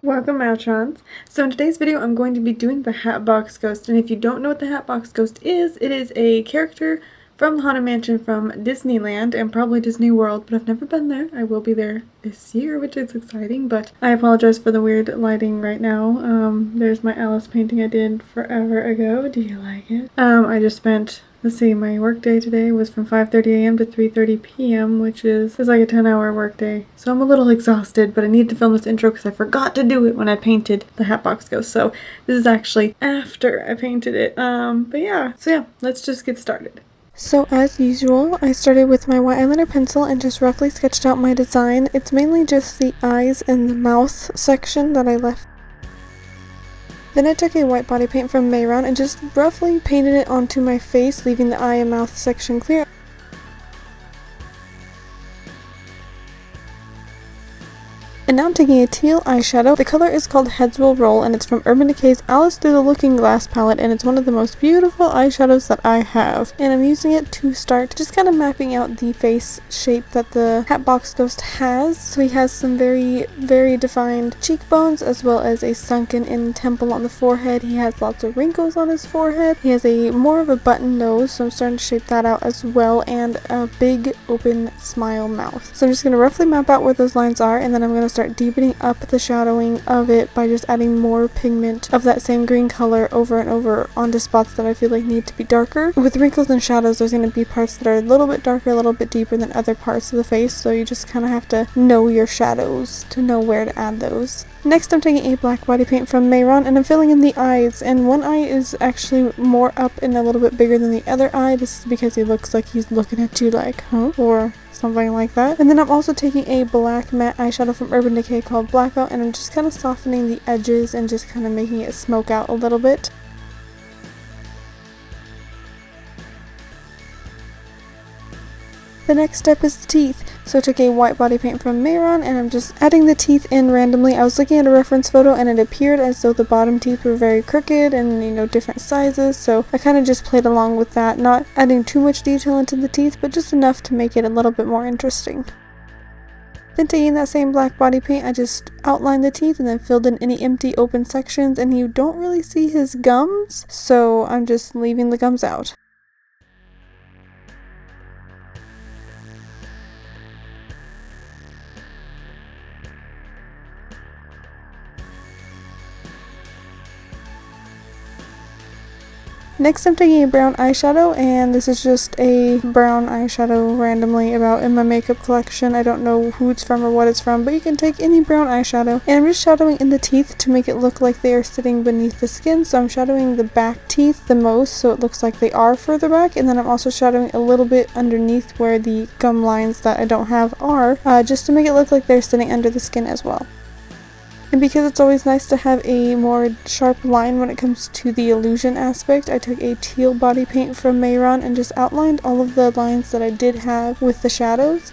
Welcome, Mehrons. So in today's video, I'm going to be doing the HatBox Ghost, and if you don't know what the HatBox Ghost is, it is a character from the Haunted Mansion from Disneyland and probably Disney World, but I've never been there. I will be there this year, which is exciting, but I apologize for the weird lighting right now. There's my Alice painting I did forever ago. Do you like it? I just spent, let's see, my work day today was from 5:30 a.m. to 3:30 p.m., which is like a 10-hour work day. So I'm a little exhausted, but I need to film this intro because I forgot to do it when I painted the HatBox Ghost. So this is actually after I painted it. But yeah, let's just get started. So as usual, I started with my white eyeliner pencil and just roughly sketched out my design. It's mainly just the eyes and the mouth section that I left. Then I took a white body paint from Mehron and just roughly painted it onto my face, leaving the eye and mouth section clear. And now I'm taking a teal eyeshadow. The color is called Heads Will Roll and it's from Urban Decay's Alice Through the Looking Glass palette, and it's one of the most beautiful eyeshadows that I have. And I'm using it to start just kind of mapping out the face shape that the HatBox Ghost has. So he has some very, very defined cheekbones as well as a sunken in temple on the forehead. He has lots of wrinkles on his forehead. He has a more of a button nose, so I'm starting to shape that out as well, and a big open smile mouth. So I'm just going to roughly map out where those lines are, and then I'm going to start deepening up the shadowing of it by just adding more pigment of that same green color over and over onto spots that I feel like need to be darker. With wrinkles and shadows, there's going to be parts that are a little bit darker, a little bit deeper than other parts of the face, so you just kind of have to know your shadows to know where to add those. Next, I'm taking a black body paint from Mehron and I'm filling in the eyes, and one eye is actually more up and a little bit bigger than the other eye. This is because he looks like he's looking at you like, huh? Or something like that. And then I'm also taking a black matte eyeshadow from Urban Decay called Blackout, and I'm just kind of softening the edges and just kind of making it smoke out a little bit. The next step is the teeth. So I took a white body paint from Mehron and I'm just adding the teeth in randomly. I was looking at a reference photo and it appeared as though the bottom teeth were very crooked and, different sizes. So I kind of just played along with that, not adding too much detail into the teeth, but just enough to make it a little bit more interesting. Then taking that same black body paint, I just outlined the teeth and then filled in any empty open sections, and you don't really see his gums, so I'm just leaving the gums out. Next, I'm taking a brown eyeshadow, and this is just a brown eyeshadow randomly about in my makeup collection. I don't know who it's from or what it's from, but you can take any brown eyeshadow. And I'm just shadowing in the teeth to make it look like they are sitting beneath the skin. So I'm shadowing the back teeth the most so it looks like they are further back, and then I'm also shadowing a little bit underneath where the gum lines that I don't have are, just to make it look like they're sitting under the skin as well. And because it's always nice to have a more sharp line when it comes to the illusion aspect, I took a teal body paint from Mehron and just outlined all of the lines that I did have with the shadows.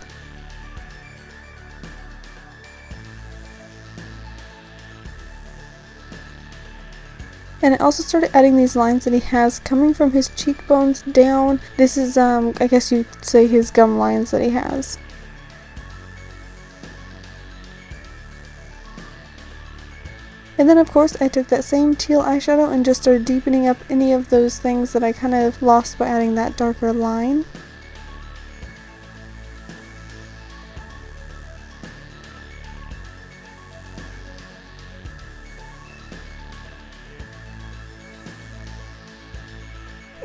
And I also started adding these lines that he has coming from his cheekbones down. This is, I guess you'd say his gum lines that he has. And then of course I took that same teal eyeshadow and just started deepening up any of those things that I kind of lost by adding that darker line.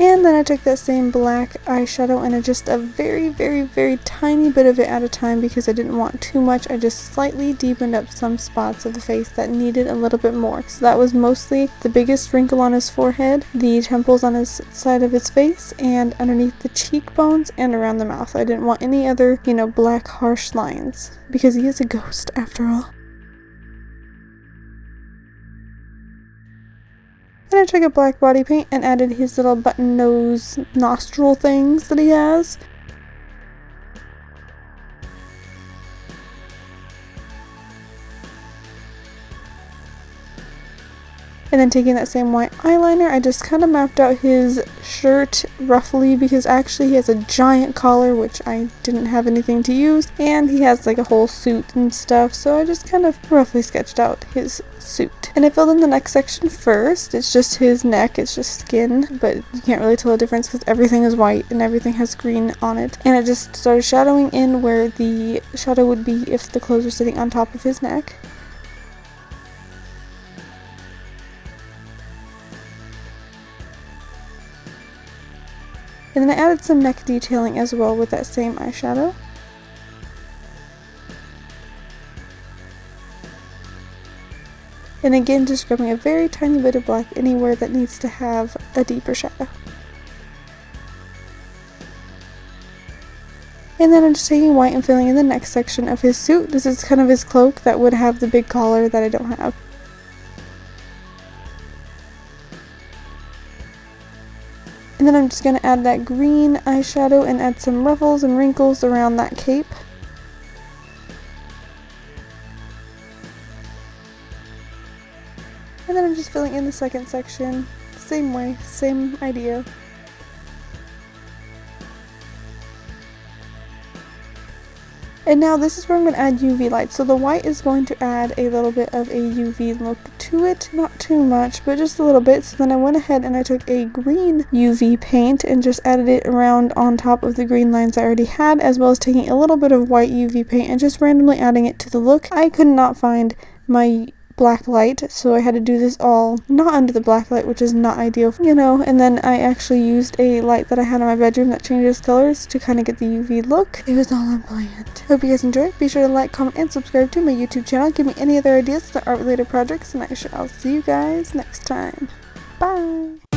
And then I took that same black eyeshadow and just a very, very, very tiny bit of it at a time because I didn't want too much. I just slightly deepened up some spots of the face that needed a little bit more. So that was mostly the biggest wrinkle on his forehead, the temples on his side of his face, and underneath the cheekbones and around the mouth. I didn't want any other, black harsh lines because he is a ghost after all. Then I took a black body paint and added his little button nose nostril things that he has. And then taking that same white eyeliner, I just kind of mapped out his shirt roughly because actually he has a giant collar, which I didn't have anything to use, and he has like a whole suit and stuff, so I just kind of roughly sketched out his suit. And I filled in the neck section first. It's just his neck, it's just skin, but you can't really tell the difference because everything is white and everything has green on it. And I just started shadowing in where the shadow would be if the clothes were sitting on top of his neck. And then I added some neck detailing as well with that same eyeshadow. And again, just grabbing a very tiny bit of black anywhere that needs to have a deeper shadow. And then I'm just taking white and filling in the neck section of his suit. This is kind of his cloak that would have the big collar that I don't have. And then I'm just going to add that green eyeshadow and add some ruffles and wrinkles around that cape. And then I'm just filling in the second section, same way, same idea. And now this is where I'm going to add UV light. So the white is going to add a little bit of a UV look to it. Not too much, but just a little bit. So then I went ahead and I took a green UV paint and just added it around on top of the green lines I already had, as well as taking a little bit of white UV paint and just randomly adding it to the look. I could not find my black light, so I had to do this all not under the black light, which is not ideal, you know. And then I actually used a light that I had in my bedroom that changes colors to kind of get the UV look. It was all unplanned. Hope you guys enjoyed. Be sure to like, comment, and subscribe to my YouTube channel. Give me any other ideas for art related projects, and I shall see you guys next time. Bye!